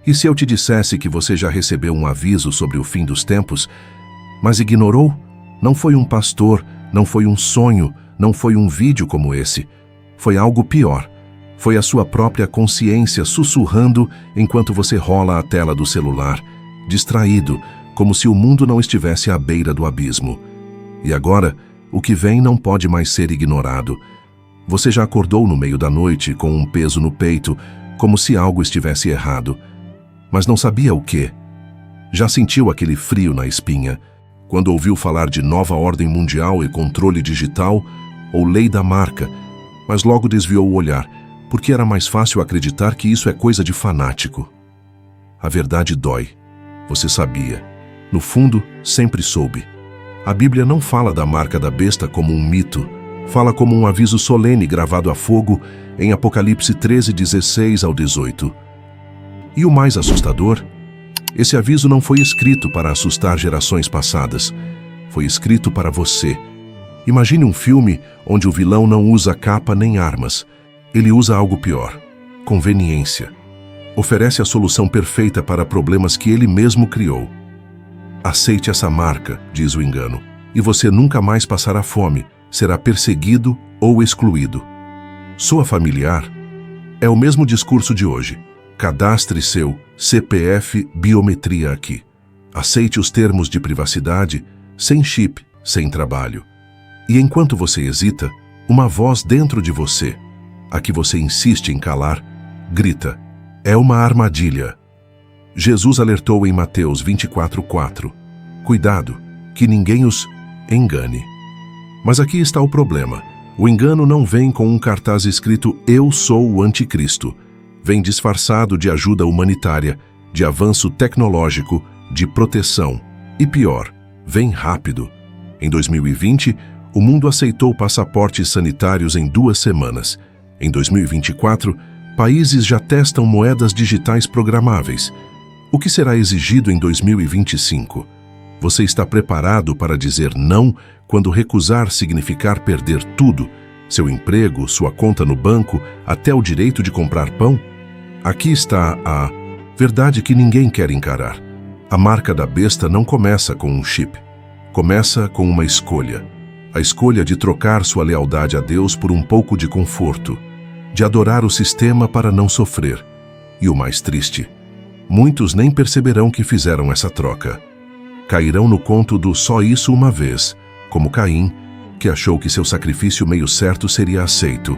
E se eu te dissesse que você já recebeu um aviso sobre o fim dos tempos, mas ignorou? Não foi um pastor, não foi um sonho, não foi um vídeo como esse. Foi algo pior. Foi a sua própria consciência sussurrando enquanto você rola a tela do celular, distraído, como se o mundo não estivesse à beira do abismo. E agora, o que vem não pode mais ser ignorado. Você já acordou no meio da noite com um peso no peito, como se algo estivesse errado. Mas não sabia o quê. Já sentiu aquele frio na espinha, quando ouviu falar de nova ordem mundial e controle digital, ou lei da marca, mas logo desviou o olhar, porque era mais fácil acreditar que isso é coisa de fanático. A verdade dói. Você sabia. No fundo, sempre soube. A Bíblia não fala da marca da besta como um mito, fala como um aviso solene gravado a fogo em Apocalipse 13, 16 ao 18. E o mais assustador, esse aviso não foi escrito para assustar gerações passadas. Foi escrito para você. Imagine um filme onde o vilão não usa capa nem armas. Ele usa algo pior: conveniência. Oferece a solução perfeita para problemas que ele mesmo criou. Aceite essa marca, diz o engano, e você nunca mais passará fome, será perseguido ou excluído. Soa familiar? É o mesmo discurso de hoje. Cadastre seu CPF biometria aqui. Aceite os termos de privacidade, sem chip, sem trabalho. E enquanto você hesita, uma voz dentro de você, a que você insiste em calar, grita: é uma armadilha. Jesus alertou em Mateus 24:4. Cuidado, que ninguém os engane. Mas aqui está o problema. O engano não vem com um cartaz escrito "Eu sou o anticristo". Vem disfarçado de ajuda humanitária, de avanço tecnológico, de proteção. E pior, vem rápido. Em 2020, o mundo aceitou passaportes sanitários em 2 semanas. Em 2024, países já testam moedas digitais programáveis. O que será exigido em 2025? Você está preparado para dizer não quando recusar significar perder tudo? Seu emprego, sua conta no banco, até o direito de comprar pão? Aqui está a verdade que ninguém quer encarar. A marca da besta não começa com um chip. Começa com uma escolha. A escolha de trocar sua lealdade a Deus por um pouco de conforto, de adorar o sistema para não sofrer. E o mais triste, muitos nem perceberão que fizeram essa troca. Cairão no conto do só isso uma vez, como Caim, que achou que seu sacrifício meio certo seria aceito,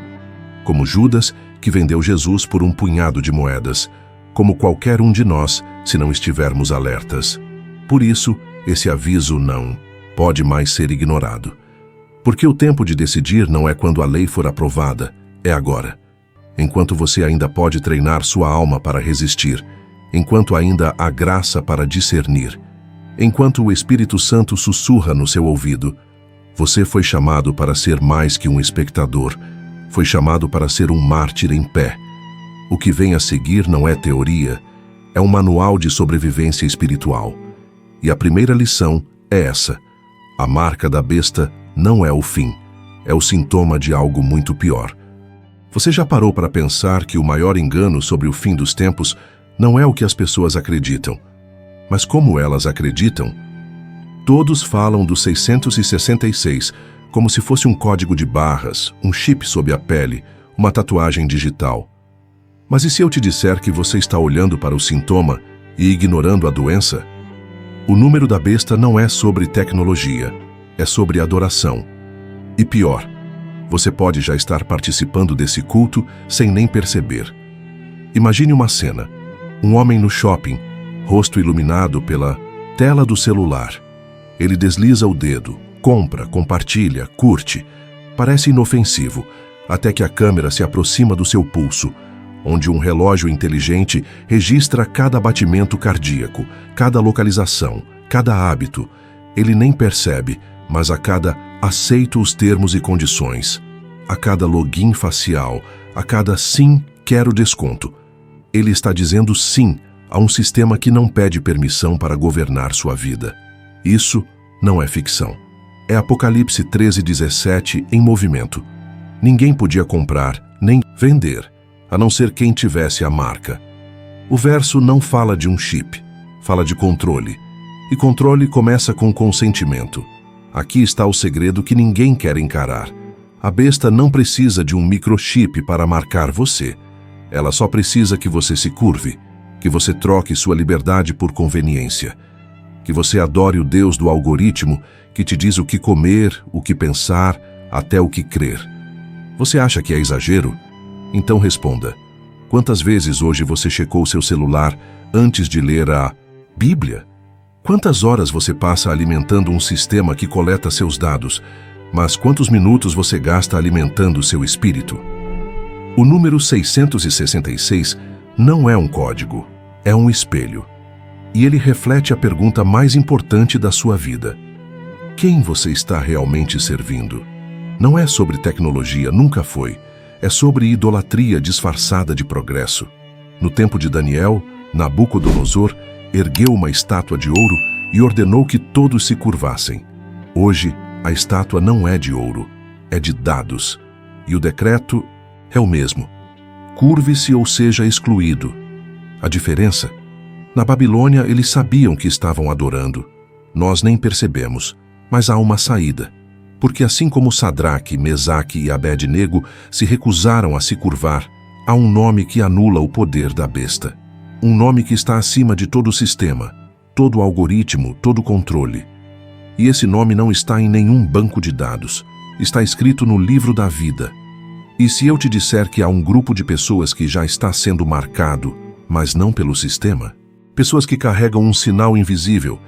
como Judas, que vendeu Jesus por um punhado de moedas, como qualquer um de nós, se não estivermos alertas. Por isso, esse aviso não pode mais ser ignorado. Porque o tempo de decidir não é quando a lei for aprovada, é agora. Enquanto você ainda pode treinar sua alma para resistir, enquanto ainda há graça para discernir, enquanto o Espírito Santo sussurra no seu ouvido, você foi chamado para ser mais que um espectador, foi chamado para ser um mártir em pé. O que vem a seguir não é teoria, é um manual de sobrevivência espiritual. E a primeira lição é essa: a marca da besta não é o fim, é o sintoma de algo muito pior. Você já parou para pensar que o maior engano sobre o fim dos tempos não é o que as pessoas acreditam, mas como elas acreditam? Todos falam do 666 como se fosse um código de barras, um chip sob a pele, uma tatuagem digital. Mas e se eu te disser que você está olhando para o sintoma e ignorando a doença? O número da besta não é sobre tecnologia, é sobre adoração. E pior, você pode já estar participando desse culto sem nem perceber. Imagine uma cena: um homem no shopping, rosto iluminado pela tela do celular. Ele desliza o dedo, compra, compartilha, curte. Parece inofensivo, até que a câmera se aproxima do seu pulso, onde um relógio inteligente registra cada batimento cardíaco, cada localização, cada hábito. Ele nem percebe, mas a cada aceito os termos e condições, a cada login facial, a cada sim, quero desconto. Ele está dizendo sim a um sistema que não pede permissão para governar sua vida. Isso não é ficção. É Apocalipse 13:17 em movimento. Ninguém podia comprar nem vender, a não ser quem tivesse a marca. O verso não fala de um chip, fala de controle. E controle começa com consentimento. Aqui está o segredo que ninguém quer encarar. A besta não precisa de um microchip para marcar você. Ela só precisa que você se curve, que você troque sua liberdade por conveniência, que você adore o Deus do algoritmo que te diz o que comer, o que pensar, até o que crer. Você acha que é exagero? Então responda. Quantas vezes hoje você checou seu celular antes de ler a Bíblia? Quantas horas você passa alimentando um sistema que coleta seus dados, mas quantos minutos você gasta alimentando seu espírito? O número 666 não é um código, é um espelho. E ele reflete a pergunta mais importante da sua vida. Quem você está realmente servindo? Não é sobre tecnologia, nunca foi. É sobre idolatria disfarçada de progresso. No tempo de Daniel, Nabucodonosor ergueu uma estátua de ouro e ordenou que todos se curvassem. Hoje, a estátua não é de ouro, é de dados. E o decreto é o mesmo. Curve-se ou seja excluído. A diferença? Na Babilônia, eles sabiam que estavam adorando. Nós nem percebemos, mas há uma saída. Porque assim como Sadraque, Mesaque e Abed-nego se recusaram a se curvar, há um nome que anula o poder da besta. Um nome que está acima de todo o sistema, todo o algoritmo, todo o controle. E esse nome não está em nenhum banco de dados. Está escrito no livro da vida. E se eu te disser que há um grupo de pessoas que já está sendo marcado, mas não pelo sistema? Pessoas que carregam um sinal invisível,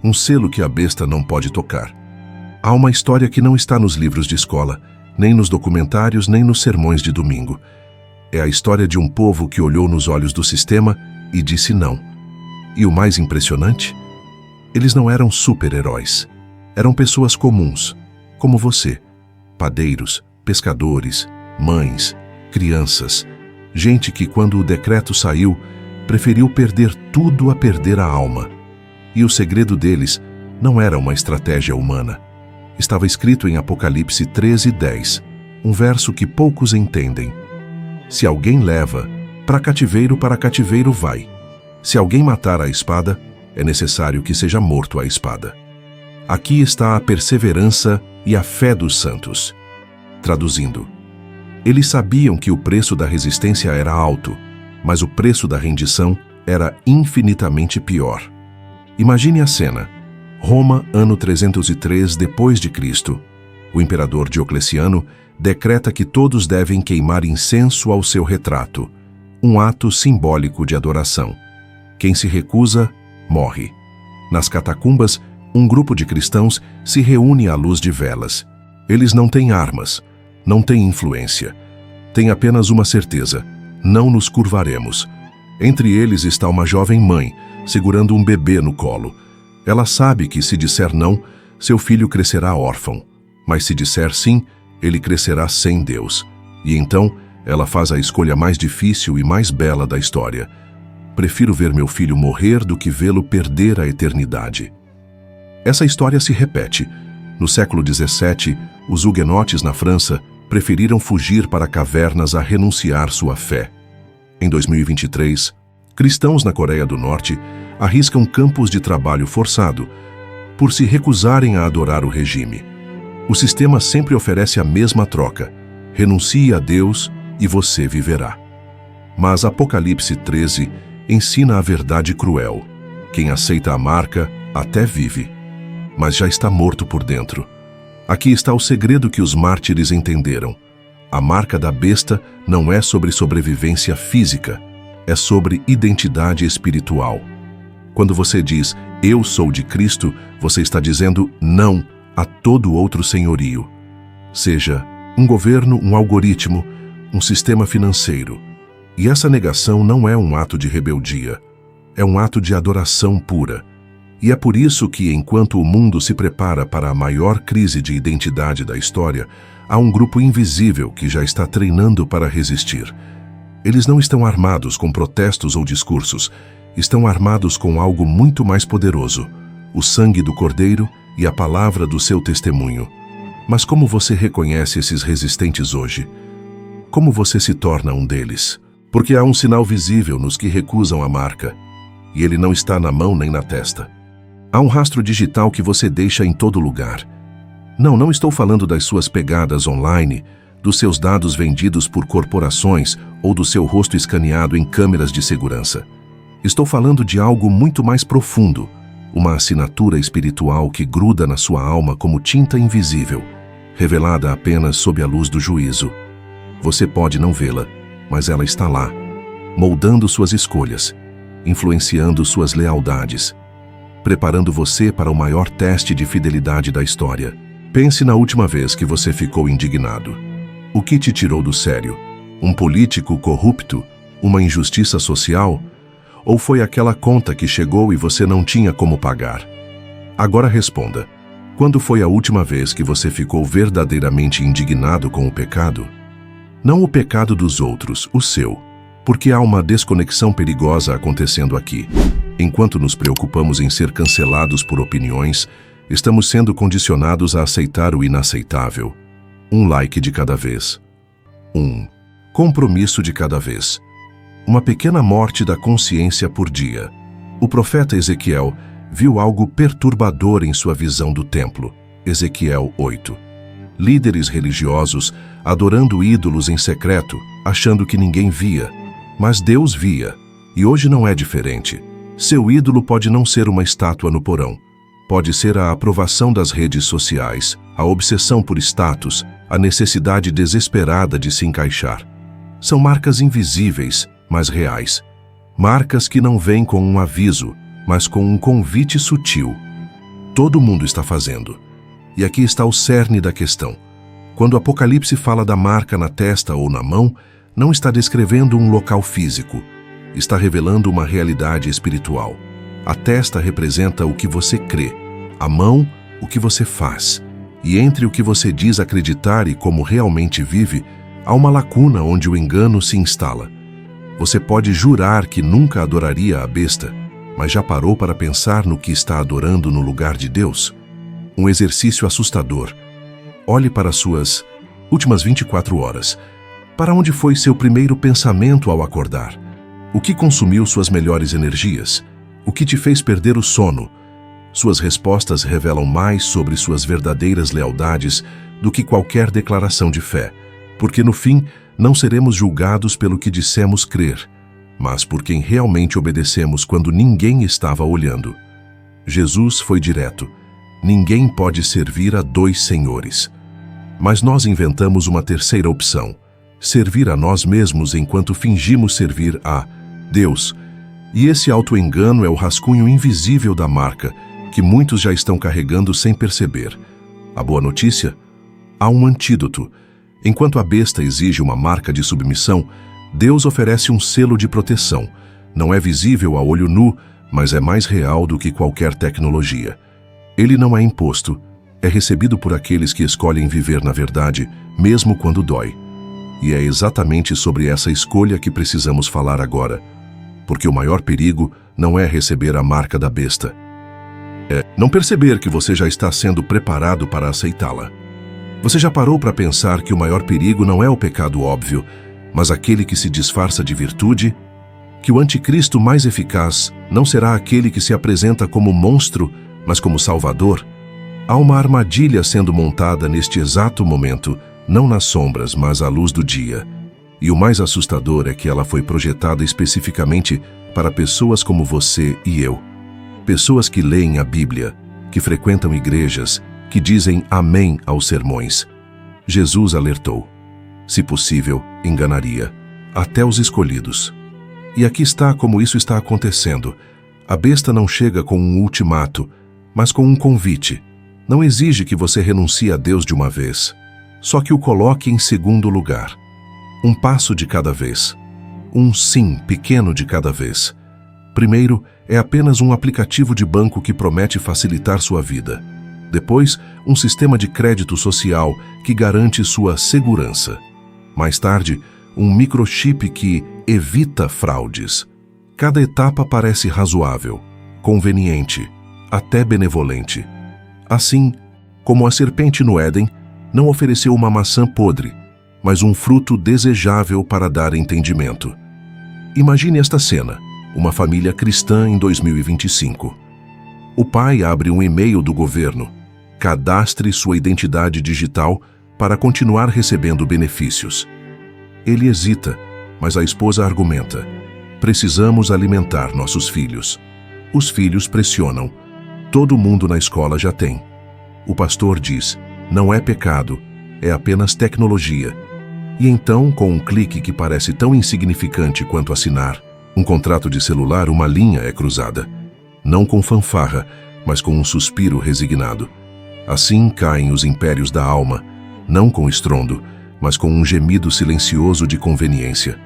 um selo que a besta não pode tocar. Há uma história que não está nos livros de escola, nem nos documentários, nem nos sermões de domingo. É a história de um povo que olhou nos olhos do sistema e disse não. E o mais impressionante? Eles não eram super-heróis. Eram pessoas comuns, como você. Padeiros, pescadores, mães, crianças. Gente que, quando o decreto saiu, preferiu perder tudo a perder a alma. E o segredo deles não era uma estratégia humana. Estava escrito em Apocalipse 13:10, um verso que poucos entendem. Se alguém leva, para cativeiro vai. Se alguém matar a espada, é necessário que seja morto a espada. Aqui está a perseverança e a fé dos santos. Traduzindo, eles sabiam que o preço da resistência era alto, mas o preço da rendição era infinitamente pior. Imagine a cena. Roma, ano 303 depois de Cristo. O imperador Diocleciano decreta que todos devem queimar incenso ao seu retrato, um ato simbólico de adoração. Quem se recusa, morre. Nas catacumbas, um grupo de cristãos se reúne à luz de velas. Eles não têm armas, não têm influência. Têm apenas uma certeza: não nos curvaremos. Entre eles está uma jovem mãe, segurando um bebê no colo. Ela sabe que, se disser não, seu filho crescerá órfão. Mas se disser sim, ele crescerá sem Deus. E então, ela faz a escolha mais difícil e mais bela da história. Prefiro ver meu filho morrer do que vê-lo perder a eternidade. Essa história se repete. No século XVII, os huguenotes na França preferiram fugir para cavernas a renunciar sua fé. Em 2023, cristãos na Coreia do Norte arriscam campos de trabalho forçado por se recusarem a adorar o regime. O sistema sempre oferece a mesma troca: renuncie a Deus e você viverá. Mas Apocalipse 13 ensina a verdade cruel: quem aceita a marca até vive, mas já está morto por dentro. Aqui está o segredo que os mártires entenderam. A marca da besta não é sobre sobrevivência física, é sobre identidade espiritual. Quando você diz, eu sou de Cristo, você está dizendo não a todo outro senhorio. Seja um governo, um algoritmo, um sistema financeiro. E essa negação não é um ato de rebeldia, é um ato de adoração pura. E é por isso que, enquanto o mundo se prepara para a maior crise de identidade da história, há um grupo invisível que já está treinando para resistir. Eles não estão armados com protestos ou discursos, estão armados com algo muito mais poderoso: o sangue do Cordeiro e a palavra do seu testemunho. Mas como você reconhece esses resistentes hoje? Como você se torna um deles? Porque há um sinal visível nos que recusam a marca, e ele não está na mão nem na testa. Há um rastro digital que você deixa em todo lugar. Não estou falando das suas pegadas online, dos seus dados vendidos por corporações ou do seu rosto escaneado em câmeras de segurança. Estou falando de algo muito mais profundo, uma assinatura espiritual que gruda na sua alma como tinta invisível, revelada apenas sob a luz do juízo. Você pode não vê-la, mas ela está lá, moldando suas escolhas, influenciando suas lealdades, preparando você para o maior teste de fidelidade da história. Pense na última vez que você ficou indignado. O que te tirou do sério? Um político corrupto? Uma injustiça social? Ou foi aquela conta que chegou e você não tinha como pagar? Agora responda. Quando foi a última vez que você ficou verdadeiramente indignado com o pecado? Não o pecado dos outros, o seu. Porque há uma desconexão perigosa acontecendo aqui. Enquanto nos preocupamos em ser cancelados por opiniões, estamos sendo condicionados a aceitar o inaceitável. Um like de cada vez. Um compromisso de cada vez. Uma pequena morte da consciência por dia. O profeta Ezequiel viu algo perturbador em sua visão do templo. Ezequiel 8. Líderes religiosos adorando ídolos em secreto, achando que ninguém via. Mas Deus via. E hoje não é diferente. Seu ídolo pode não ser uma estátua no porão. Pode ser a aprovação das redes sociais, a obsessão por status, a necessidade desesperada de se encaixar. São marcas invisíveis, mas reais. Marcas que não vêm com um aviso, mas com um convite sutil. Todo mundo está fazendo. E aqui está o cerne da questão. Quando o Apocalipse fala da marca na testa ou na mão, não está descrevendo um local físico. Está revelando uma realidade espiritual. A testa representa o que você crê, a mão, o que você faz. E entre o que você diz acreditar e como realmente vive, há uma lacuna onde o engano se instala. Você pode jurar que nunca adoraria a besta, mas já parou para pensar no que está adorando no lugar de Deus? Um exercício assustador. Olhe para suas últimas 24 horas. Para onde foi seu primeiro pensamento ao acordar? O que consumiu suas melhores energias? O que te fez perder o sono? Suas respostas revelam mais sobre suas verdadeiras lealdades do que qualquer declaração de fé, porque no fim não seremos julgados pelo que dissemos crer, mas por quem realmente obedecemos quando ninguém estava olhando. Jesus foi direto. Ninguém pode servir a dois senhores. Mas nós inventamos uma terceira opção: servir a nós mesmos enquanto fingimos servir a Deus. E esse auto-engano é o rascunho invisível da marca que muitos já estão carregando sem perceber. A boa notícia? Há um antídoto. Enquanto a besta exige uma marca de submissão, Deus oferece um selo de proteção. Não é visível a olho nu, mas é mais real do que qualquer tecnologia. Ele não é imposto, é recebido por aqueles que escolhem viver na verdade, mesmo quando dói. E é exatamente sobre essa escolha que precisamos falar agora. Porque o maior perigo não é receber a marca da besta. É não perceber que você já está sendo preparado para aceitá-la. Você já parou para pensar que o maior perigo não é o pecado óbvio, mas aquele que se disfarça de virtude? Que o anticristo mais eficaz não será aquele que se apresenta como monstro, mas como salvador? Há uma armadilha sendo montada neste exato momento, não nas sombras, mas à luz do dia. E o mais assustador é que ela foi projetada especificamente para pessoas como você e eu. Pessoas que leem a Bíblia, que frequentam igrejas, que dizem amém aos sermões. Jesus alertou. Se possível, enganaria até os escolhidos. E aqui está como isso está acontecendo. A besta não chega com um ultimato, mas com um convite. Não exige que você renuncie a Deus de uma vez, só que o coloque em segundo lugar. Um passo de cada vez. Um sim pequeno de cada vez. Primeiro, é apenas um aplicativo de banco que promete facilitar sua vida. Depois, um sistema de crédito social que garante sua segurança. Mais tarde, um microchip que evita fraudes. Cada etapa parece razoável, conveniente, até benevolente. Assim, como a serpente no Éden, não ofereceu uma maçã podre, mas um fruto desejável para dar entendimento. Imagine esta cena, uma família cristã em 2025. O pai abre um e-mail do governo. Cadastre sua identidade digital para continuar recebendo benefícios. Ele hesita, mas a esposa argumenta. Precisamos alimentar nossos filhos. Os filhos pressionam. Todo mundo na escola já tem. O pastor diz, não é pecado, é apenas tecnologia. E então, com um clique que parece tão insignificante quanto assinar um contrato de celular, uma linha é cruzada. Não com fanfarra, mas com um suspiro resignado. Assim caem os impérios da alma, não com estrondo, mas com um gemido silencioso de conveniência.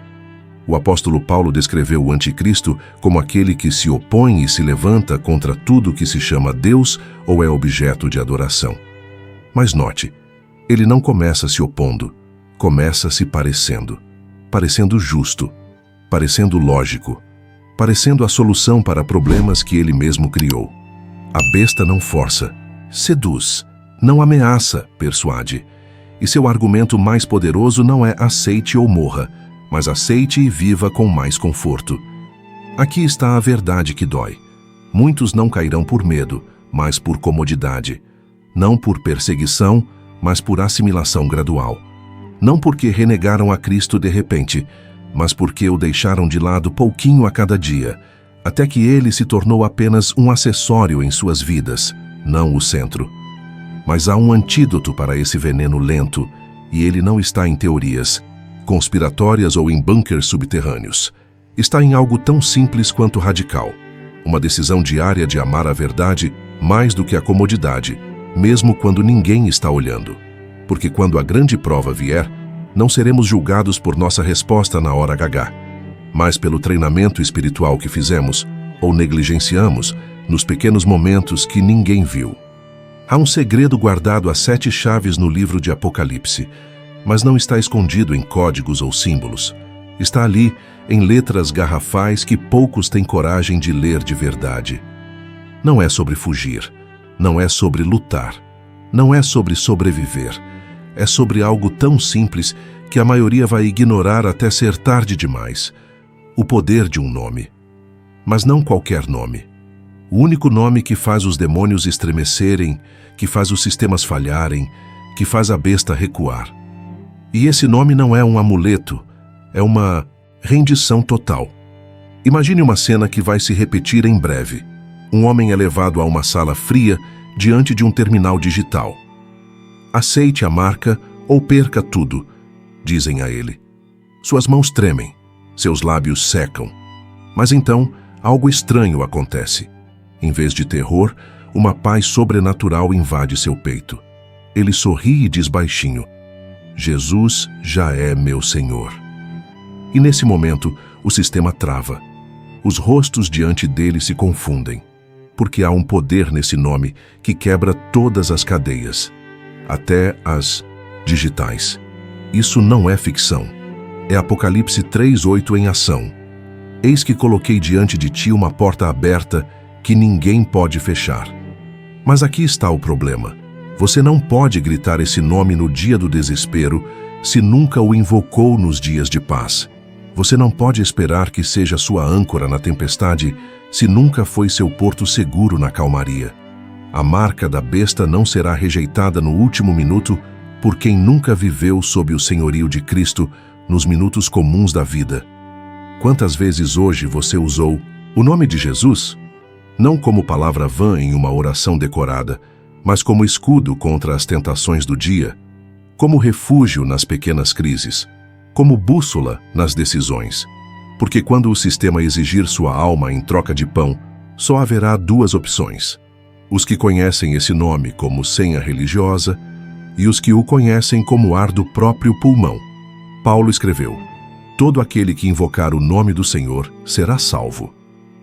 O apóstolo Paulo descreveu o anticristo como aquele que se opõe e se levanta contra tudo que se chama Deus ou é objeto de adoração. Mas note, ele não começa se opondo, começa se parecendo. Parecendo justo, parecendo lógico, parecendo a solução para problemas que ele mesmo criou. A besta não força, seduz, não ameaça, persuade. E seu argumento mais poderoso não é aceite ou morra, mas aceite e viva com mais conforto. Aqui está a verdade que dói. Muitos não cairão por medo, mas por comodidade. Não por perseguição, mas por assimilação gradual. Não porque renegaram a Cristo de repente, mas porque o deixaram de lado pouquinho a cada dia, até que ele se tornou apenas um acessório em suas vidas, não o centro. Mas há um antídoto para esse veneno lento, e ele não está em teorias conspiratórias ou em bunkers subterrâneos. Está em algo tão simples quanto radical. Uma decisão diária de amar a verdade mais do que a comodidade, mesmo quando ninguém está olhando. Porque quando a grande prova vier, não seremos julgados por nossa resposta na hora H, mas pelo treinamento espiritual que fizemos ou negligenciamos nos pequenos momentos que ninguém viu. Há um segredo guardado a 7 chaves no livro de Apocalipse, mas não está escondido em códigos ou símbolos. Está ali, em letras garrafais que poucos têm coragem de ler de verdade. Não é sobre fugir, não é sobre lutar, não é sobre sobreviver. É sobre algo tão simples que a maioria vai ignorar até ser tarde demais. O poder de um nome. Mas não qualquer nome. O único nome que faz os demônios estremecerem, que faz os sistemas falharem, que faz a besta recuar. E esse nome não é um amuleto, é uma rendição total. Imagine uma cena que vai se repetir em breve. Um homem é levado a uma sala fria diante de um terminal digital. Aceite a marca ou perca tudo, dizem a ele. Suas mãos tremem, seus lábios secam. Mas então, algo estranho acontece. Em vez de terror, uma paz sobrenatural invade seu peito. Ele sorri e diz baixinho, Jesus já é meu Senhor. E nesse momento, o sistema trava. Os rostos diante dele se confundem, porque há um poder nesse nome que quebra todas as cadeias, até as digitais. Isso não é ficção. É Apocalipse 3:8 em ação. Eis que coloquei diante de ti uma porta aberta que ninguém pode fechar. Mas aqui está o problema. Você não pode gritar esse nome no dia do desespero se nunca o invocou nos dias de paz. Você não pode esperar que seja sua âncora na tempestade se nunca foi seu porto seguro na calmaria. A marca da besta não será rejeitada no último minuto por quem nunca viveu sob o senhorio de Cristo nos minutos comuns da vida. Quantas vezes hoje você usou o nome de Jesus? Não como palavra vã em uma oração decorada, mas como escudo contra as tentações do dia, como refúgio nas pequenas crises, como bússola nas decisões. Porque quando o sistema exigir sua alma em troca de pão, só haverá 2 opções. Os que conhecem esse nome como senha religiosa e os que o conhecem como ar do próprio pulmão. Paulo escreveu, todo aquele que invocar o nome do Senhor será salvo.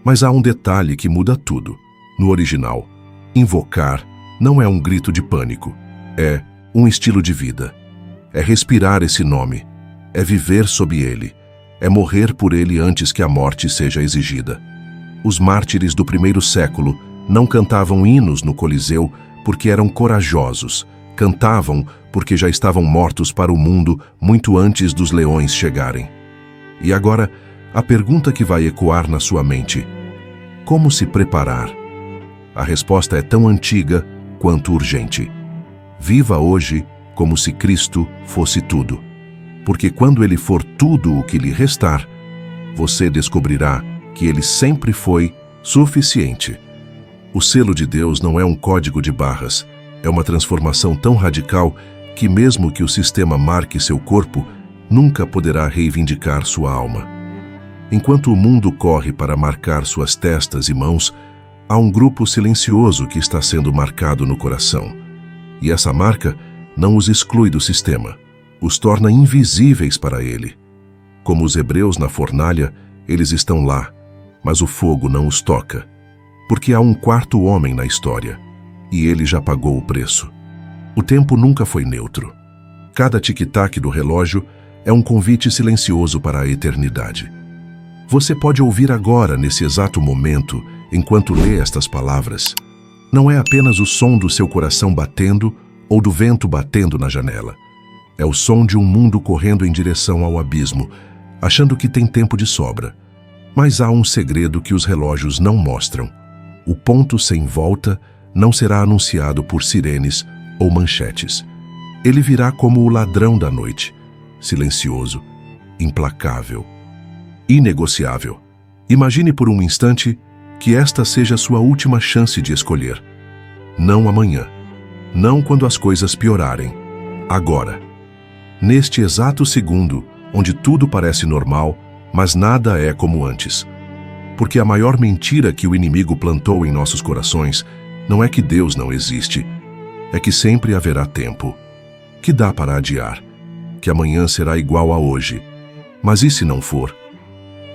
Mas há um detalhe que muda tudo. No original, invocar não é um grito de pânico, é um estilo de vida. É respirar esse nome, é viver sob ele, é morrer por ele antes que a morte seja exigida. Os mártires do primeiro século não cantavam hinos no Coliseu porque eram corajosos, cantavam porque já estavam mortos para o mundo muito antes dos leões chegarem. E agora, A pergunta que vai ecoar na sua mente: como se preparar? A resposta é tão antiga quanto urgente. Viva hoje como se Cristo fosse tudo. Porque quando Ele for tudo o que lhe restar, você descobrirá que Ele sempre foi suficiente. O selo de Deus não é um código de barras, é uma transformação tão radical que mesmo que o sistema marque seu corpo, nunca poderá reivindicar sua alma. Enquanto o mundo corre para marcar suas testas e mãos, há um grupo silencioso que está sendo marcado no coração. E essa marca não os exclui do sistema, os torna invisíveis para ele. Como os hebreus na fornalha, eles estão lá, mas o fogo não os toca, porque há um quarto homem na história, e ele já pagou o preço. O tempo nunca foi neutro. Cada tic-tac do relógio é um convite silencioso para a eternidade. Você pode ouvir agora, nesse exato momento, enquanto lê estas palavras. Não é apenas o som do seu coração batendo ou do vento batendo na janela. É o som de um mundo correndo em direção ao abismo, achando que tem tempo de sobra. Mas há um segredo que os relógios não mostram. O ponto sem volta não será anunciado por sirenes ou manchetes. Ele virá como o ladrão da noite, silencioso, implacável, inegociável. Imagine por um instante que esta seja sua última chance de escolher. Não amanhã, não quando as coisas piorarem, agora. Neste exato segundo, onde tudo parece normal, mas nada é como antes. Porque a maior mentira que o inimigo plantou em nossos corações não é que Deus não existe, é que sempre haverá tempo, que dá para adiar, que amanhã será igual a hoje. Mas e se não for?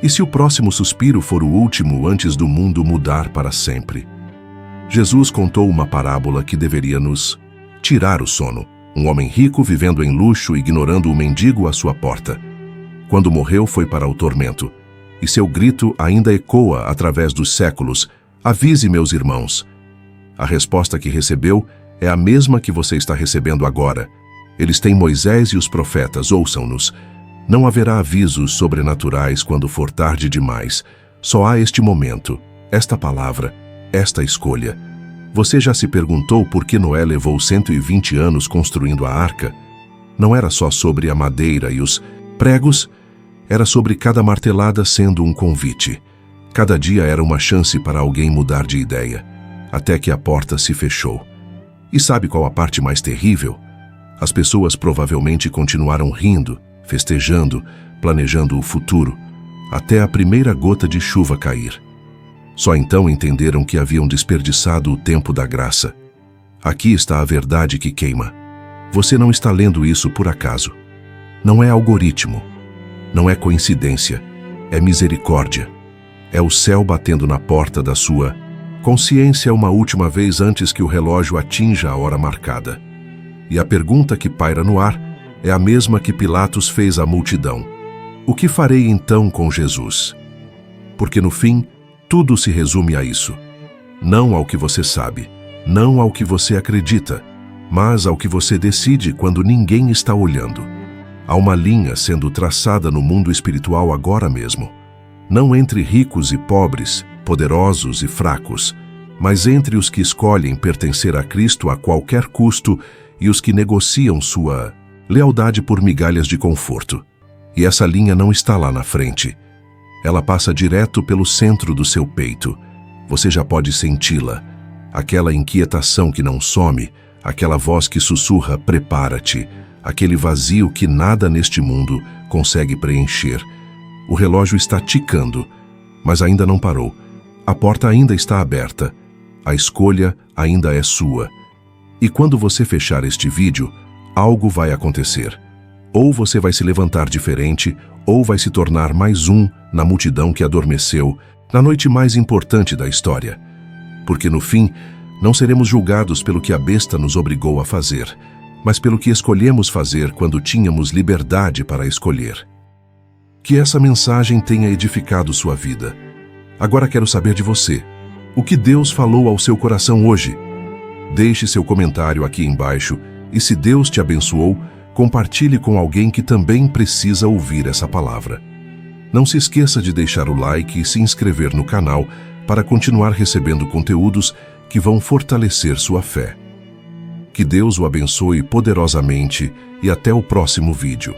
E se o próximo suspiro for o último antes do mundo mudar para sempre? Jesus contou uma parábola que deveria nos tirar o sono. Um homem rico vivendo em luxo, ignorando o mendigo à sua porta. Quando morreu, foi para o tormento, e seu grito ainda ecoa através dos séculos: avise meus irmãos. A resposta que recebeu é a mesma que você está recebendo agora. Eles têm Moisés e os profetas, ouçam-nos. Não haverá avisos sobrenaturais quando for tarde demais. Só há este momento, esta palavra, esta escolha. Você já se perguntou por que Noé levou 120 anos construindo a arca? Não era só sobre a madeira e os pregos, era sobre cada martelada sendo um convite. Cada dia era uma chance para alguém mudar de ideia, até que a porta se fechou. E sabe qual a parte mais terrível? As pessoas provavelmente continuaram rindo, festejando, planejando o futuro, até a primeira gota de chuva cair. Só então entenderam que haviam desperdiçado o tempo da graça. Aqui está a verdade que queima. Você não está lendo isso por acaso. Não é algoritmo. Não é coincidência. É misericórdia. É o céu batendo na porta da sua consciência uma última vez antes que o relógio atinja a hora marcada. E a pergunta que paira no ar é a mesma que Pilatos fez à multidão. O que farei então com Jesus? Porque no fim, tudo se resume a isso. Não ao que você sabe, não ao que você acredita, mas ao que você decide quando ninguém está olhando. Há uma linha sendo traçada no mundo espiritual agora mesmo. Não entre ricos e pobres, poderosos e fracos, mas entre os que escolhem pertencer a Cristo a qualquer custo e os que negociam sua lealdade por migalhas de conforto. E essa linha não está lá na frente. Ela passa direto pelo centro do seu peito. Você já pode senti-la. Aquela inquietação que não some, aquela voz que sussurra: prepara-te, aquele vazio que nada neste mundo consegue preencher. O relógio está ticando, mas ainda não parou. A porta ainda está aberta. A escolha ainda é sua. E quando você fechar este vídeo, algo vai acontecer. Ou você vai se levantar diferente, ou vai se tornar mais um na multidão que adormeceu na noite mais importante da história. Porque no fim, não seremos julgados pelo que a besta nos obrigou a fazer, mas pelo que escolhemos fazer quando tínhamos liberdade para escolher. Que essa mensagem tenha edificado sua vida. Agora quero saber de você. O que Deus falou ao seu coração hoje? Deixe seu comentário aqui embaixo e, se Deus te abençoou, compartilhe com alguém que também precisa ouvir essa palavra. Não se esqueça de deixar o like e se inscrever no canal para continuar recebendo conteúdos que vão fortalecer sua fé. Que Deus o abençoe poderosamente e até o próximo vídeo.